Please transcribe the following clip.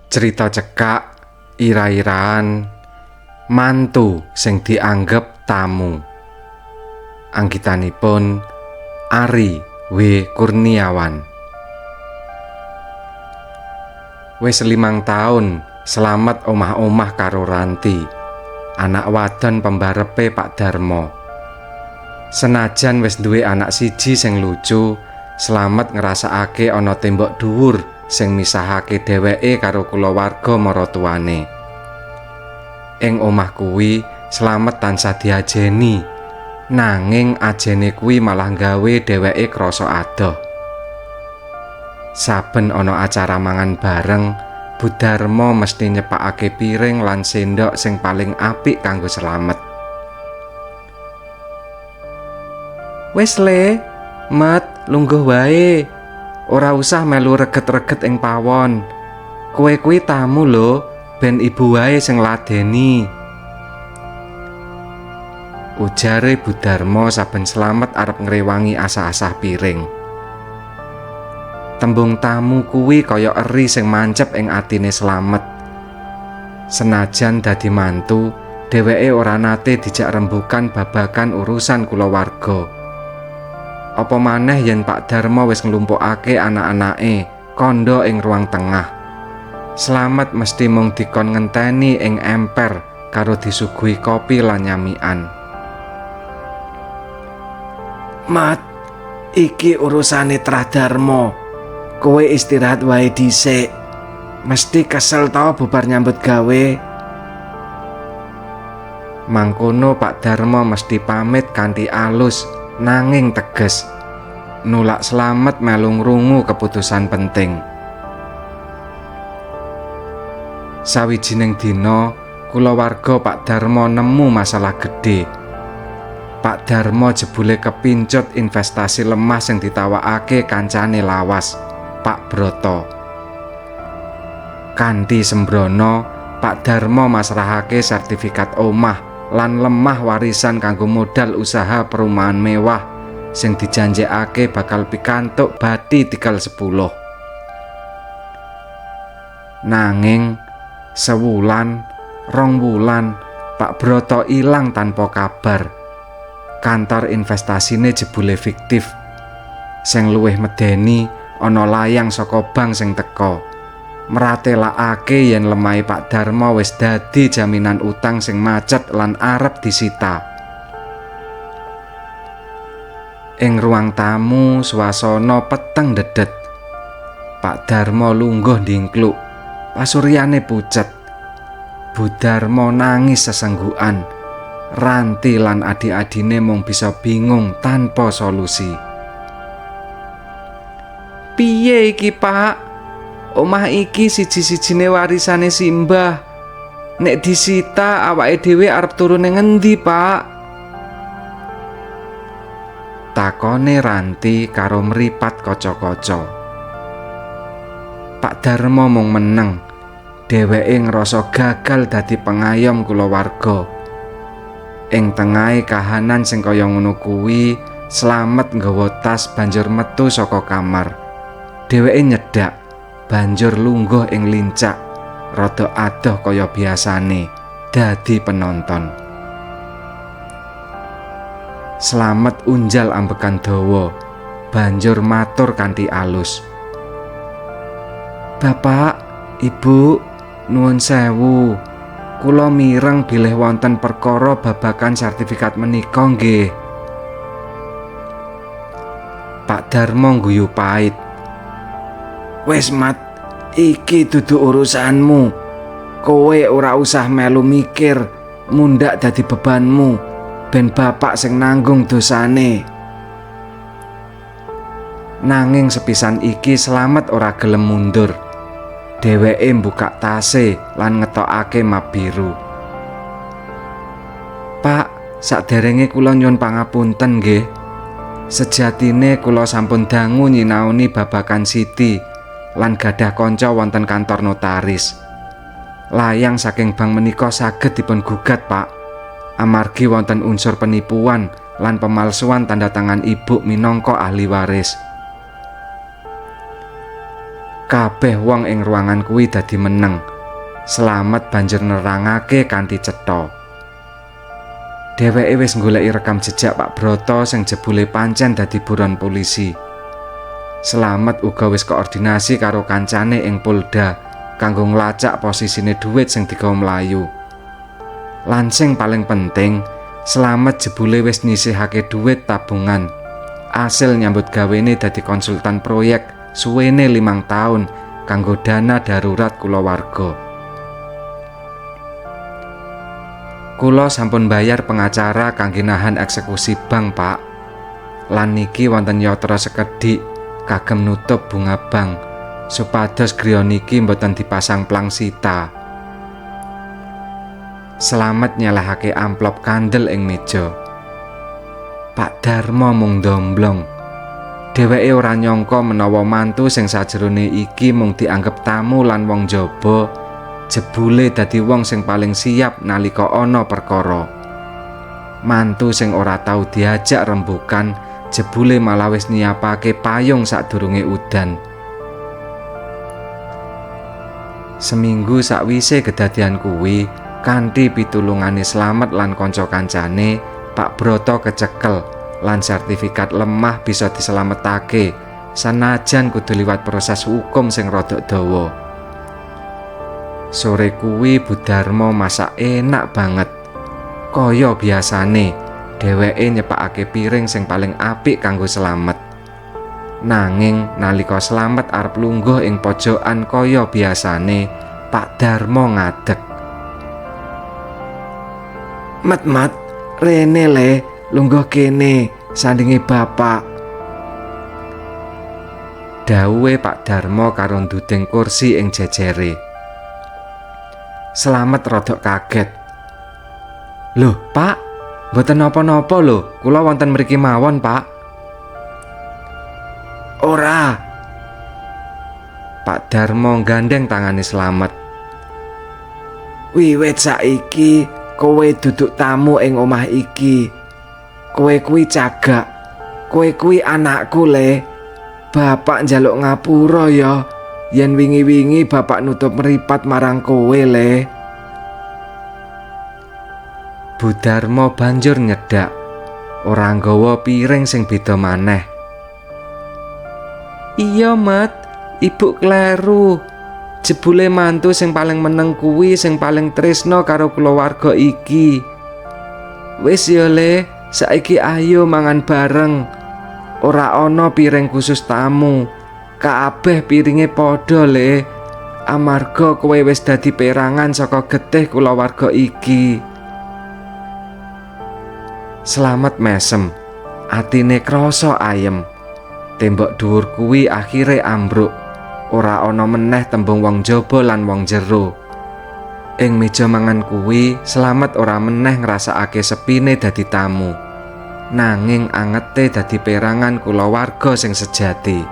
Cerita cekak ira-iraan mantu sing dianggep tamu. Anggitanipun Ari W. Kurniawan. Wis 5 taun selamat omah-omah karo Ranti, anak wadon pembarepe Pak Darmo. Senajan wis duwe anak siji sing lucu, Slamet ngrasakake ana tembok dhuwur sing misahake dheweke karo kulawarga maratuwane. Ing omah kuwi Slamet tansah diajeni, nanging ajene kuwi malah gawe dheweke krasa adoh. Saben ana acara mangan bareng, Bu Darmo mesti nyepakake piring lan sendok sing paling apik kanggo Slamet. "Wis le, Met, lungguh wae. Ora usah melu reget-reget ing pawon. Kowe kuwi tamu lho, ben ibu wae sing ladeni," ujare Bu Darmo saben Slamet arep ngrewangi asah-asah piring. Tembung tamu kuwi kaya eri sing mancep ing atine Slamet. Senajan dadi mantu, dheweke ora nate dijak rembugan babagan urusan kulawarga. Apa maneh yen Pak Darmo wis nglumpukake anak-anake kandha ing ruang tengah. Slamet mesti mung dikon ngenteni ing emper karo disuguhi kopi lan nyamikan. "Mat, iki urusane Trah Darmo. Kowe istirahat wae dhisik. Mesti kesel to bubar nyambut gawe." Mangkono Pak Darmo mesti pamit kanthi alus nanging teges, nulak Slamet melu ngrungu keputusan penting. Sawijining dina, kulawarga Pak Darmo nemu masalah gedhe. Pak Darmo jebule kepincut investasi lemah sing ditawakake kancane lawas, Pak Broto. Kanthi sembrono, Pak Darmo masrahake sertifikat omah lan lemah warisan kanggo modal usaha perumahan mewah sing dijanjekake bakal pikantuk bathi tikel 10. Nanging sewulan, 2 wulan Pak Broto ilang tanpa kabar. Kantor investasine jebule fiktif. Sing luwih medeni ana layang saka bank sing teka meratelakake yen lemahe Pak Darmo wis dadi jaminan utang sing macet lan arep disita. Ing ruang tamu swasana peteng dedet. Pak Darmo lungguh ndingkluk, pasuryane pucet. Bu Darmo nangis sesenggukan. Ranti lan adik-adine mung bisa bingung tanpa solusi. "Piye iki, Pak? Omah iki siji-sijine warisane simbah. Nek disita awake dhewe arep turun ning ngendi, Pak?" takone Ranti karo mripat kaca-kaca. Pak Darmo mung meneng. Dheweke ngrasa gagal dadi pengayom kulawarga. Ing tengahe kahanan sing kaya ngono kuwi, Slamet nggawa tas banjur metu saka kamar. Dheweke nyedak, banjur lungguh ing lincak, rada adoh kaya biasane, dadi penonton. Slamet unjal ambekan dawa, banjur matur kanthi alus, "Bapak, Ibu, nuwun sewu. Kula mireng bilih wonten perkara babagan sertifikat menika nggih." Pak Darmo ngguyu pait, "Wis Mat, iki dudu urusanmu. Kowe ora usah melu mikir, mundhak dadi bebanmu, ben bapak sing nanggung dosane." Nanging sepisan iki Slamet ora gelem mundur. Dheweke mbuka tase lan ngetokake map biru. "Pak, saderenge kula nyuwun pangapunten nggih. Sejatine kula sampun dangu nyinaoni babagan Siti lan gadah kanca wonten kantor notaris. Layang saking bank menika saged dipun gugat, Pak, amargi wonten unsur penipuan lan pemalsuan tanda tangan ibu minangka ahli waris." Kabeh wong ing ruangan kuwi dadi meneng. Slamet banjur nerangake kanthi cetha. Dheweke wis nggoleki rekam jejak Pak Broto sing jebule pancen dadi buron polisi. Slamet uga wis koordinasi karo kancane ing Polda kanggo nglacak posisine dhuwit sing digawa mlayu. Lan sing paling penting, Slamet jebule wis nyisihake dhuwit tabungan. Asil nyambut gawene dadi konsultan proyek suwene 5 tahun kanggo dana darurat kulawarga. Kula sampun bayar pengacara kangge nahan eksekusi bank, Pak. Lan niki wonten yatra sekedhik kagem nutup bunga bank supados griya niki mboten dipasang plangsita. Slamet nyalahake amplop kandel ing meja. Pak Darmo mung domblong. Dheweke ora nyangka menawa mantu sing sajrone iki mung dianggep tamu lan wong jaba, jebule dadi wong sing paling siap nalika ana perkara. Mantu sing ora tau diajak rembukan, jebule malah wis nyiapake payung sadurunge udan. Seminggu sakwise kedadian kuwi, kanthi pitulungane Slamet lan kanca kancane, Pak Broto kecekel lan sertifikat lemah bisa diselametake sanajan kudu liwat proses hukum sing rada dawa. Sore kuwi Bu Darmo masak enak banget. Kaya biasane, dheweke nyepakake piring sing paling apik kanggo Slamet. Nanging nalika Slamet arep lungguh ing pojokan kaya biasane, Pak Darmo ngadeg. "Mat, rene le, lungguh kene, sandinge bapak," dawuhe Pak Darmo karo nduding kursi ing jejere. Slamet rodok kaget. "Loh, Pak, mboten napa-napa lho, kula wonten mriki mawon, Pak." "Ora." Pak Darmo gandeng tangane Slamet. "Wiwit saiki kowe duduk tamu ing omah iki. Kowe kuwi cagak, kowe kuwi anakku le. Bapak njaluk ngapura ya, yen wingi-wingi bapak nutup mripat marang kowe le." Bu Darmo banjur nyedak, ora nggawa piring sing beda maneh. "Iya, Mat, Ibu kleru. Jebule mantu sing paling meneng kuwi sing paling tresna karo kulawarga iki. Wis ya le, saiki ayo mangan bareng. Ora ana piring khusus tamu. Kabeh piringe padha le. Amarga kowe wis dadi perangan saka getih kulawarga iki." Slamet mesem, atine krasa ayem. Tembok dhuwur kuwi akhire ambruk. Ora ana meneh tembung wong jaba lan wong jero. Ing meja mangan kuwi, Slamet ora meneh ngrasakake sepine dadi tamu. Nanging angete dadi perangan kulawarga sing sejati.